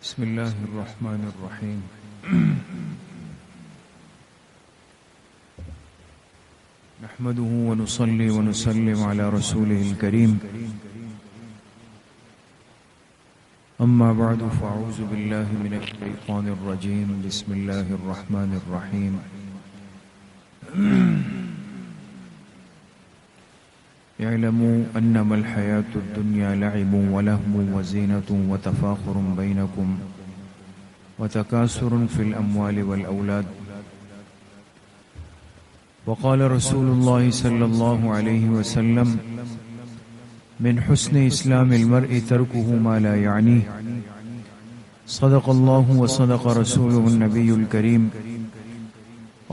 بسم الله الرحمن الرحيم نحمده ونصلي ونسلم على رسوله الكريم أما بعد فأعوذ بالله من الشيطان الرجيم بسم الله الرحمن الرحيم اعلموا أنما الحياة الدنيا لعب ولهو وزينة وتفاخر بينكم وتكاثر في الأموال والأولاد وقال رسول الله صلى الله عليه وسلم من حسن إسلام المرء تركه ما لا يعنيه صدق الله وصدق رسوله النبي الكريم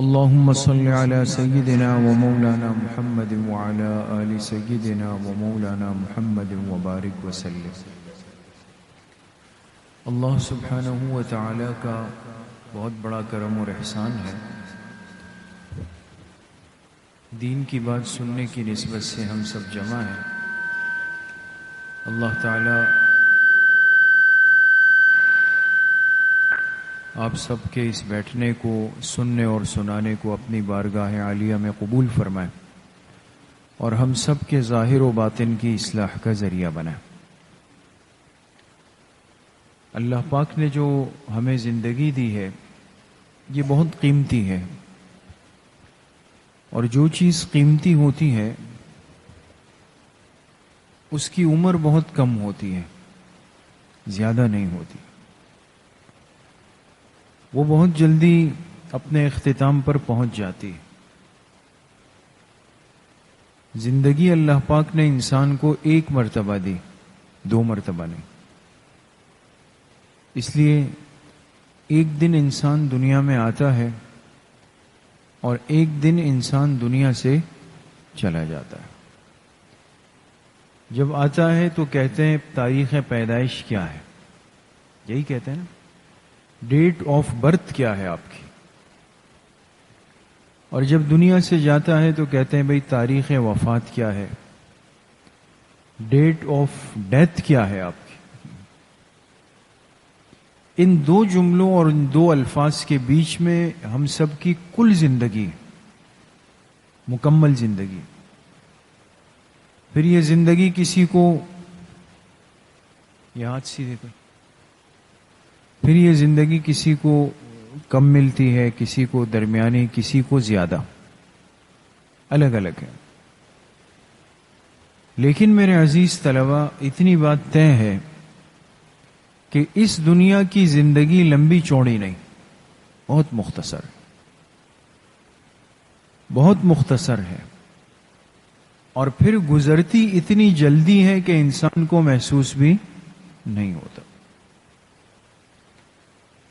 اللهم صل على سيدنا ومولانا محمد وعلى آل سيدنا ومولانا محمد وبارك وسلم. اللہ سبحانہ و تعالی کا بہت بڑا کرم اور احسان ہے. دین کی بات سننے کی نسبت سے ہم سب جمع ہیں. اللہ تعالی آپ سب کے اس بیٹھنے کو سننے اور سنانے کو اپنی بارگاہ عالیہ میں قبول فرمائے اور ہم سب کے ظاہر و باطن کی اصلاح کا ذریعہ بنائے. اللہ پاک نے جو ہمیں زندگی دی ہے یہ بہت قیمتی ہے، اور جو چیز قیمتی ہوتی ہے اس کی عمر بہت کم ہوتی ہے، زیادہ نہیں ہوتی. وہ بہت جلدی اپنے اختتام پر پہنچ جاتی ہے. زندگی اللہ پاک نے انسان کو ایک مرتبہ دی، دو مرتبہ نہیں. اس لیے ایک دن انسان دنیا میں آتا ہے اور ایک دن انسان دنیا سے چلا جاتا ہے. جب آتا ہے تو کہتے ہیں تاریخ پیدائش کیا ہے، یہی کہتے ہیں نا، ڈیٹ آف برتھ کیا ہے آپ کی. اور جب دنیا سے جاتا ہے تو کہتے ہیں بھئی تاریخ وفات کیا ہے، ڈیٹ آف ڈیتھ کیا ہے آپ کی. ان دو جملوں اور ان دو الفاظ کے بیچ میں ہم سب کی کل زندگی، مکمل زندگی. پھر یہ زندگی کسی کو یاد سیدھے کر، پھر یہ زندگی کسی کو کم ملتی ہے، کسی کو درمیانی، کسی کو زیادہ، الگ الگ ہے. لیکن میرے عزیز طلبہ، اتنی بات طے ہے کہ اس دنیا کی زندگی لمبی چوڑی نہیں، بہت مختصر، بہت مختصر ہے. اور پھر گزرتی اتنی جلدی ہے کہ انسان کو محسوس بھی نہیں ہوتا.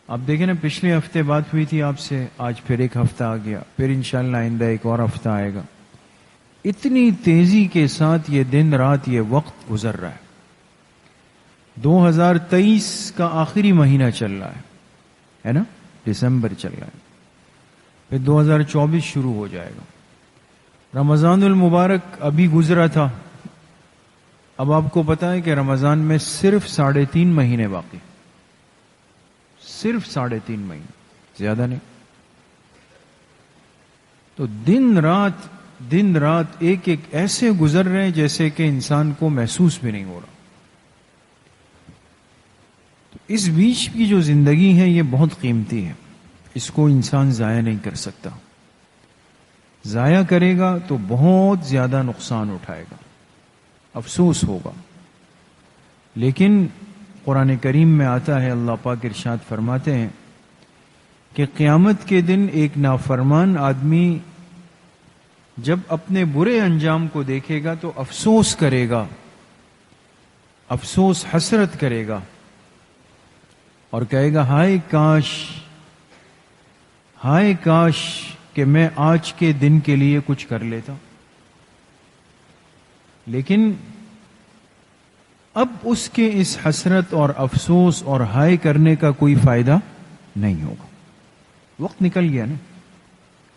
آپ دیکھیں نا، پچھلے ہفتے بات ہوئی تھی آپ سے، آج پھر ایک ہفتہ آ گیا، پھر انشاءاللہ آئندہ ایک اور ہفتہ آئے گا. اتنی تیزی کے ساتھ یہ دن رات، یہ وقت گزر رہا ہے. 2023 کا آخری مہینہ چل رہا ہے نا، دسمبر چل رہا ہے. پھر 2024 شروع ہو جائے گا. رمضان المبارک ابھی گزرا تھا. اب آپ کو پتا ہے کہ رمضان میں صرف 3.5 مہینے باقی، صرف 3.5 مہینے، زیادہ نہیں. تو دن رات ایک ایک ایسے گزر رہے ہیں جیسے کہ انسان کو محسوس بھی نہیں ہو رہا. تو اس بیچ کی جو زندگی ہے یہ بہت قیمتی ہے، اس کو انسان ضائع نہیں کر سکتا. ضائع کرے گا تو بہت زیادہ نقصان اٹھائے گا، افسوس ہوگا. لیکن قرآن کریم میں آتا ہے، اللہ پاک ارشاد فرماتے ہیں کہ قیامت کے دن ایک نافرمان آدمی جب اپنے برے انجام کو دیکھے گا تو افسوس کرے گا، افسوس حسرت کرے گا اور کہے گا ہائے کاش کہ میں آج کے دن کے لیے کچھ کر لیتا. لیکن اب اس کے اس حسرت اور افسوس اور ہائے کرنے کا کوئی فائدہ نہیں ہوگا. وقت نکل گیا نا،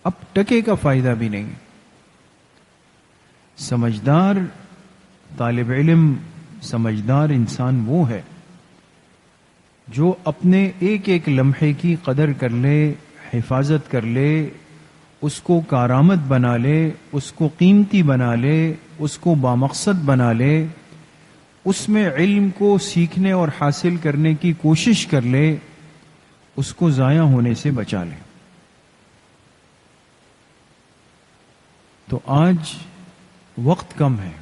اب ٹکے کا فائدہ بھی نہیں. سمجھدار طالب علم، سمجھدار انسان وہ ہے جو اپنے ایک ایک لمحے کی قدر کر لے، حفاظت کر لے، اس کو کارآمد بنا لے، اس کو قیمتی بنا لے، اس کو بامقصد بنا لے، اس میں علم کو سیکھنے اور حاصل کرنے کی کوشش کر لے، اس کو ضائع ہونے سے بچا لے۔ تو آج وقت کم ہے،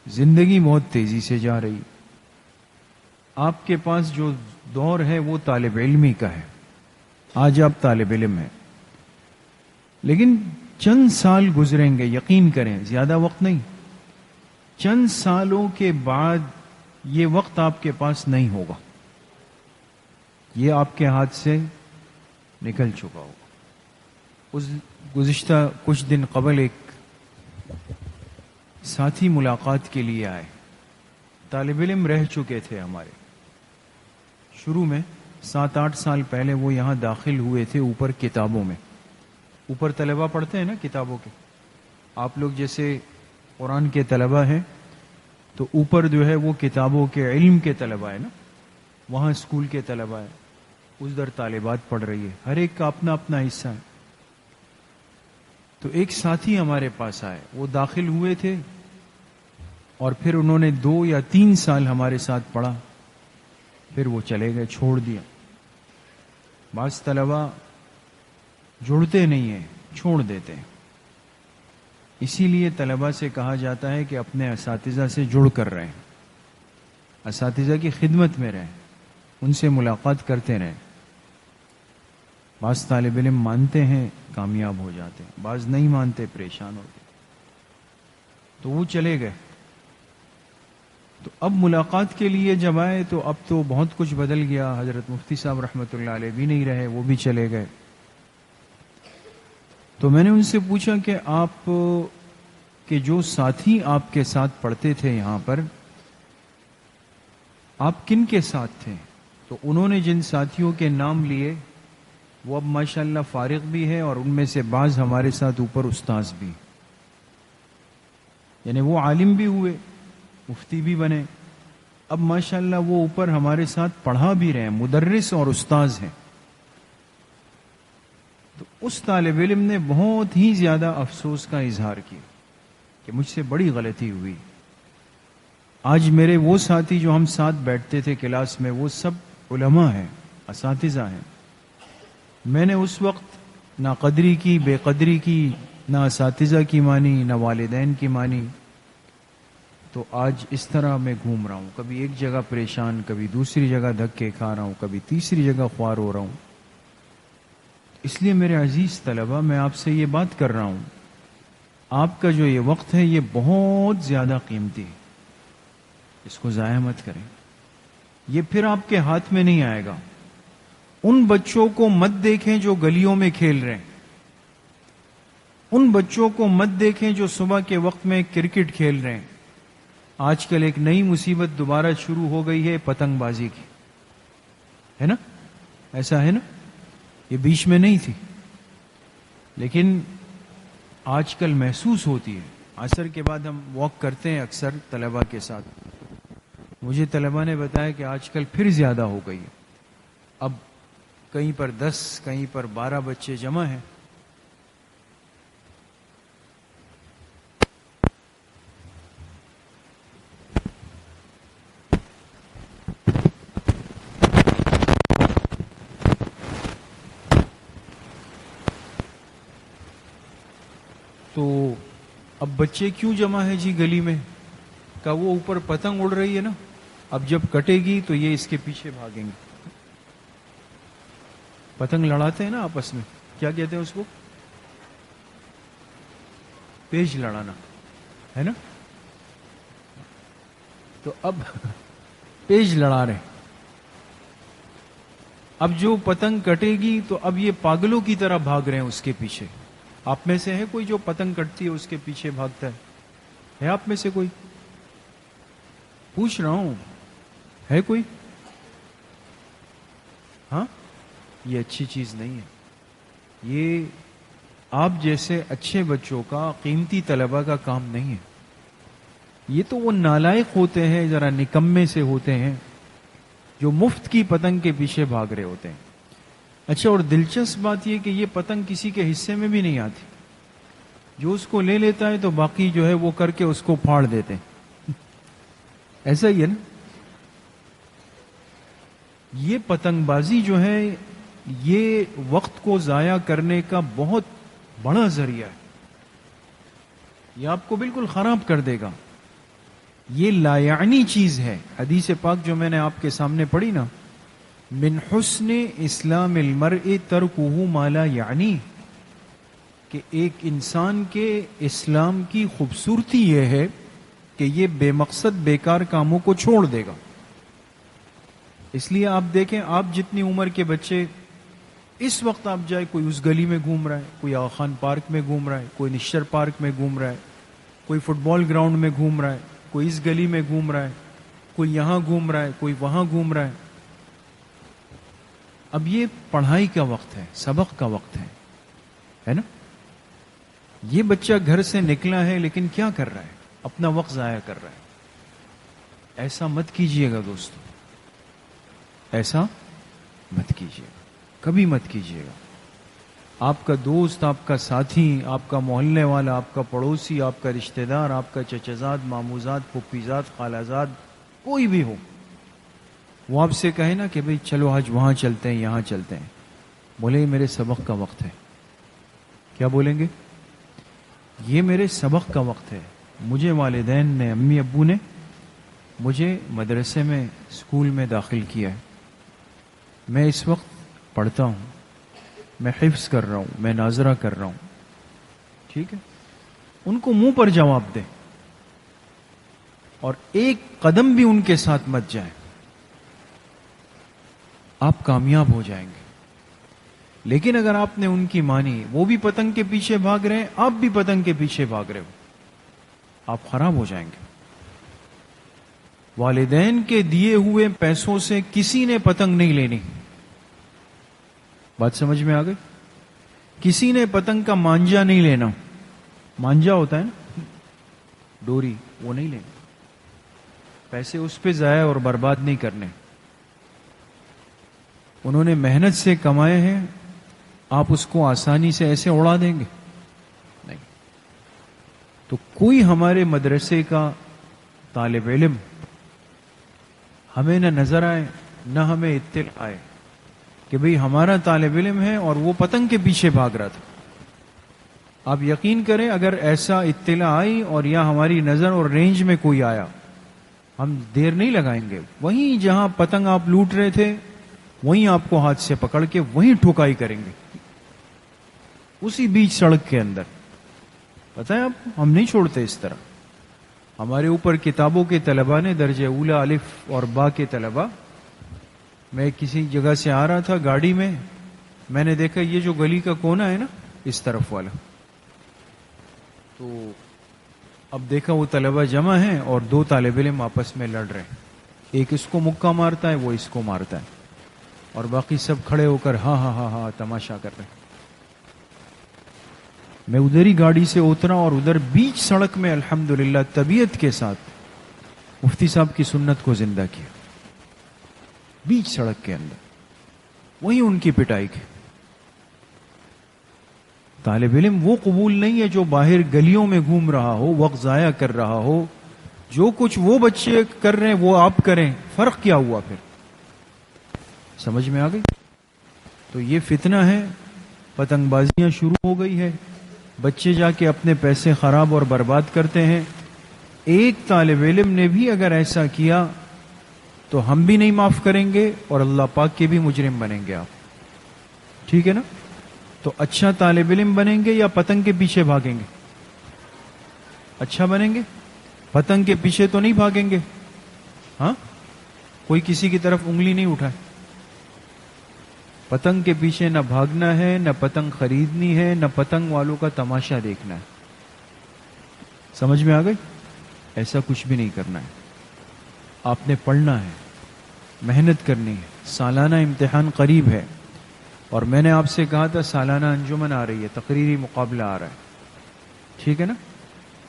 زندگی بہت تیزی سے جا رہی، آپ کے پاس جو دور ہے وہ طالب علمی کا ہے، آج آپ طالب علم ہیں، لیکن چند سال گزریں گے، یقین کریں زیادہ وقت نہیں، چند سالوں کے بعد یہ وقت آپ کے پاس نہیں ہوگا، یہ آپ کے ہاتھ سے نکل چکا ہوگا۔ اس گزشتہ کچھ دن قبل ایک ساتھی ملاقات کے لیے آئے، طالب علم رہ چکے تھے ہمارے، شروع میں 7-8 سال پہلے وہ یہاں داخل ہوئے تھے، اوپر کتابوں میں، اوپر طلبہ پڑھتے ہیں نا کتابوں کے، آپ لوگ جیسے قرآن کے طلبہ ہیں تو اوپر جو ہے وہ کتابوں کے علم کے طلبہ ہے نا، وہاں اسکول کے طلبہ ہے، اس در طالبات پڑھ رہی ہے، ہر ایک کا اپنا اپنا حصہ ہے۔ تو ایک ساتھی ہمارے پاس آئے، وہ داخل ہوئے تھے اور پھر انہوں نے 2 یا 3 سال ہمارے ساتھ پڑھا، پھر وہ چلے گئے، چھوڑ دیا۔ بعض طلبہ جڑتے نہیں ہیں، چھوڑ دیتے ہیں، اسی لیے طلبہ سے کہا جاتا ہے کہ اپنے اساتذہ سے جڑ کر رہیں، اساتذہ کی خدمت میں رہیں، ان سے ملاقات کرتے رہیں۔ بعض طالب علم مانتے ہیں، کامیاب ہو جاتے ہیں، بعض نہیں مانتے، پریشان ہوتے، تو وہ چلے گئے۔ تو اب ملاقات کے لیے جب آئے تو اب تو بہت کچھ بدل گیا، حضرت مفتی صاحب رحمۃ اللہ علیہ بھی نہیں رہے، وہ بھی چلے گئے۔ تو میں نے ان سے پوچھا کہ آپ کے جو ساتھی آپ کے ساتھ پڑھتے تھے یہاں پر، آپ کن کے ساتھ تھے؟ تو انہوں نے جن ساتھیوں کے نام لیے وہ اب ماشاءاللہ فارغ بھی ہے، اور ان میں سے بعض ہمارے ساتھ اوپر استاذ بھی، یعنی وہ عالم بھی ہوئے، مفتی بھی بنے، اب ماشاءاللہ وہ اوپر ہمارے ساتھ پڑھا بھی رہے ہیں، مدرس اور استاذ ہیں۔ تو اس طالب علم نے بہت ہی زیادہ افسوس کا اظہار کیا کہ مجھ سے بڑی غلطی ہوئی، آج میرے وہ ساتھی جو ہم ساتھ بیٹھتے تھے کلاس میں، وہ سب علماء ہیں، اساتذہ ہیں، میں نے اس وقت نہ قدری کی، بے قدری کی، نہ اساتذہ کی مانی، نہ والدین کی مانی، تو آج اس طرح میں گھوم رہا ہوں، کبھی ایک جگہ پریشان، کبھی دوسری جگہ دھکے کھا رہا ہوں، کبھی تیسری جگہ خوار ہو رہا ہوں۔ اس لیے میرے عزیز طلبہ، میں آپ سے یہ بات کر رہا ہوں، آپ کا جو یہ وقت ہے یہ بہت زیادہ قیمتی ہے، اس کو ضائع مت کریں، یہ پھر آپ کے ہاتھ میں نہیں آئے گا۔ ان بچوں کو مت دیکھیں جو گلیوں میں کھیل رہے ہیں، ان بچوں کو مت دیکھیں جو صبح کے وقت میں کرکٹ کھیل رہے ہیں۔ آج کل ایک نئی مصیبت دوبارہ شروع ہو گئی ہے، پتنگ بازی کی، ہے نا؟ ایسا ہے نا؟ یہ بیچ میں نہیں تھی، لیکن آج کل محسوس ہوتی ہے۔ عصر کے بعد ہم واک کرتے ہیں اکثر طلبہ کے ساتھ، مجھے طلبہ نے بتایا کہ آج کل پھر زیادہ ہو گئی ہے، اب کہیں پر 10 کہیں پر 12 بچے جمع ہیں۔ تو اب بچے کیوں جمع ہے جی گلی میں؟ کہ وہ اوپر پتنگ اڑ رہی ہے نا، اب جب کٹے گی تو یہ اس کے پیچھے بھاگیں گے۔ پتنگ لڑاتے ہیں نا آپس میں، کیا کہتے ہیں اس کو؟ پیچ لڑانا، ہے نا؟ تو اب پیچ لڑا رہے ہیں، اب جو پتنگ کٹے گی تو اب یہ پاگلوں کی طرح بھاگ رہے ہیں اس کے پیچھے۔ آپ میں سے ہے کوئی جو پتنگ کٹتی ہے اس کے پیچھے بھاگتا ہے آپ میں سے کوئی؟ پوچھ رہا ہوں، ہے کوئی؟ ہاں، یہ اچھی چیز نہیں ہے، یہ آپ جیسے اچھے بچوں کا، قیمتی طلبہ کا کام نہیں ہے، یہ تو وہ نالائق ہوتے ہیں، ذرا نکمے سے ہوتے ہیں جو مفت کی پتنگ کے پیچھے بھاگ رہے ہوتے ہیں. اچھا، اور دلچسپ بات یہ کہ یہ پتنگ کسی کے حصے میں بھی نہیں آتی. جو اس کو لے لیتا ہے تو باقی جو ہے وہ کر کے اس کو پھاڑ دیتے ہیں. ایسا ہی ہے نا. یہ پتنگ بازی جو ہے یہ وقت کو ضائع کرنے کا بہت بڑا ذریعہ ہے. یہ آپ کو بالکل خراب کر دے گا. یہ لا یعنی چیز ہے. حدیث پاک جو میں نے آپ کے سامنے پڑھی نا، من حسن اسلام المرء ترکہ ما لا یعنی، کہ ایک انسان کے اسلام کی خوبصورتی یہ ہے کہ یہ بے مقصد بیکار کاموں کو چھوڑ دے گا. اس لیے آپ دیکھیں، آپ جتنی عمر کے بچے اس وقت آپ جائے، کوئی اس گلی میں گھوم رہا ہے، کوئی آغا خان پارک میں گھوم رہا ہے، کوئی نشر پارک میں گھوم رہا ہے، کوئی فٹ بال گراؤنڈ میں گھوم رہا ہے، کوئی اس گلی میں گھوم رہا ہے، کوئی یہاں گھوم رہا ہے، کوئی وہاں گھوم رہا ہے. اب یہ پڑھائی کا وقت ہے، سبق کا وقت ہے نا. یہ بچہ گھر سے نکلا ہے لیکن کیا کر رہا ہے؟ اپنا وقت ضائع کر رہا ہے. ایسا مت کیجیے گا دوستو، ایسا مت کیجیے گا، کبھی مت کیجیے گا. آپ کا دوست، آپ کا ساتھی، آپ کا محلے والا، آپ کا پڑوسی، آپ کا رشتہ دار، آپ کا چچزاد، ماموزاد، پھپھیزاد، خالازاد، کوئی بھی ہو، وہ آپ سے کہے نا کہ بھئی چلو آج وہاں چلتے ہیں، یہاں چلتے ہیں، بولے یہ میرے سبق کا وقت ہے. کیا بولیں گے؟ یہ میرے سبق کا وقت ہے. مجھے والدین نے، امی ابو نے مجھے مدرسے میں، اسکول میں داخل کیا ہے. میں اس وقت پڑھتا ہوں، میں حفظ کر رہا ہوں، میں ناظرہ کر رہا ہوں. ٹھیک ہے؟ ان کو منہ پر جواب دیں اور ایک قدم بھی ان کے ساتھ مت جائیں. آپ کامیاب ہو جائیں گے. لیکن اگر آپ نے ان کی مانی، وہ بھی پتنگ کے پیچھے بھاگ رہے ہیں، آپ بھی پتنگ کے پیچھے بھاگ رہے ہو، آپ خراب ہو جائیں گے. والدین کے دیے ہوئے پیسوں سے کسی نے پتنگ نہیں لینی. بات سمجھ میں آ گئی؟ کسی نے پتنگ کا مانجا نہیں لینا. مانجا ہوتا ہے نا، ڈوری، وہ نہیں لینی. پیسے اس پہ ضائع اور برباد نہیں کرنے. انہوں نے محنت سے کمائے ہیں، آپ اس کو آسانی سے ایسے اڑا دیں گے؟ نہیں. تو کوئی ہمارے مدرسے کا طالب علم ہمیں نہ نظر آئے، نہ ہمیں اطلاع آئے کہ بھئی ہمارا طالب علم ہے اور وہ پتنگ کے پیچھے بھاگ رہا تھا. آپ یقین کریں، اگر ایسا اطلاع آئی اور یا ہماری نظر اور رینج میں کوئی آیا، ہم دیر نہیں لگائیں گے. وہیں جہاں پتنگ آپ لوٹ رہے تھے، وہیں آپ کو ہاتھ سے پکڑ کے وہیں ٹھکائی کریں گے، اسی بیچ سڑک کے اندر. پتہ ہے آپ، ہم نہیں چھوڑتے اس طرح. ہمارے اوپر کتابوں کے طلباء نے، درجہ اولا الف اور با کے طلباء، میں کسی جگہ سے آ رہا تھا گاڑی میں نے دیکھا یہ جو گلی کا کونا ہے نا، اس طرف والا، تو اب دیکھا وہ طلباء جمع ہیں اور دو طالب علم آپس میں لڑ رہے ہیں. ایک اس کو مکہ مارتا ہے، وہ اس کو مارتا ہے، اور باقی سب کھڑے ہو کر ہاں ہاں ہاں ہاں تماشا کر رہے ہیں. میں ادھر ہی گاڑی سے اترا اور ادھر بیچ سڑک میں الحمدللہ طبیعت کے ساتھ مفتی صاحب کی سنت کو زندہ کیا. بیچ سڑک کے اندر وہی ان کی پٹائی کی. طالب علم وہ قبول نہیں ہے جو باہر گلیوں میں گھوم رہا ہو، وقت ضائع کر رہا ہو. جو کچھ وہ بچے کر رہے ہیں وہ آپ کریں، فرق کیا ہوا پھر؟ سمجھ میں آ گئی؟ تو یہ فتنہ ہے، پتنگ بازیاں شروع ہو گئی ہے، بچے جا کے اپنے پیسے خراب اور برباد کرتے ہیں. ایک طالب علم نے بھی اگر ایسا کیا تو ہم بھی نہیں معاف کریں گے اور اللہ پاک کے بھی مجرم بنیں گے آپ. ٹھیک ہے نا؟ تو اچھا طالب علم بنیں گے یا پتنگ کے پیچھے بھاگیں گے؟ اچھا بنیں گے، پتنگ کے پیچھے تو نہیں بھاگیں گے. ہاں، کوئی کسی کی طرف انگلی نہیں اٹھائے. پتنگ کے پیچھے نہ بھاگنا ہے، نہ پتنگ خریدنی ہے، نہ پتنگ والوں کا تماشا دیکھنا ہے. سمجھ میں آ گئی؟ ایسا کچھ بھی نہیں کرنا ہے. آپ نے پڑھنا ہے، محنت کرنی ہے. سالانہ امتحان قریب ہے اور میں نے آپ سے کہا تھا سالانہ انجمن آ رہی ہے، تقریری مقابلہ آ رہا ہے. ٹھیک ہے نا؟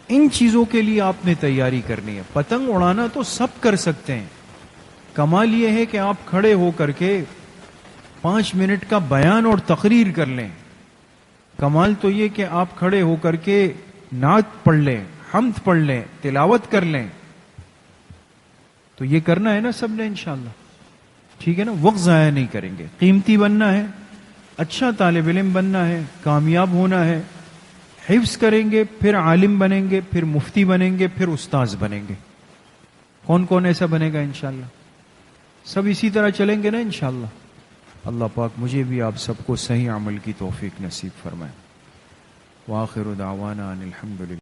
ان چیزوں کے لیے آپ نے تیاری کرنی ہے. پتنگ اڑانا تو سب کر سکتے ہیں، کمال یہ ہے کہ آپ کھڑے ہو کر کے 5 منٹ کا بیان اور تقریر کر لیں. کمال تو یہ کہ آپ کھڑے ہو کر کے نعت پڑھ لیں، حمد پڑھ لیں، تلاوت کر لیں. تو یہ کرنا ہے نا سب نے انشاءاللہ. ٹھیک ہے نا؟ وقت ضائع نہیں کریں گے. قیمتی بننا ہے، اچھا طالب علم بننا ہے، کامیاب ہونا ہے. حفظ کریں گے، پھر عالم بنیں گے، پھر مفتی بنیں گے، پھر استاذ بنیں گے. کون کون ایسا بنے گا انشاءاللہ؟ سب اسی طرح چلیں گے نا انشاءاللہ. اللہ پاک مجھے بھی آپ سب کو صحیح عمل کی توفیق نصیب فرمائے. وآخر دعوانا ان الحمد للہ.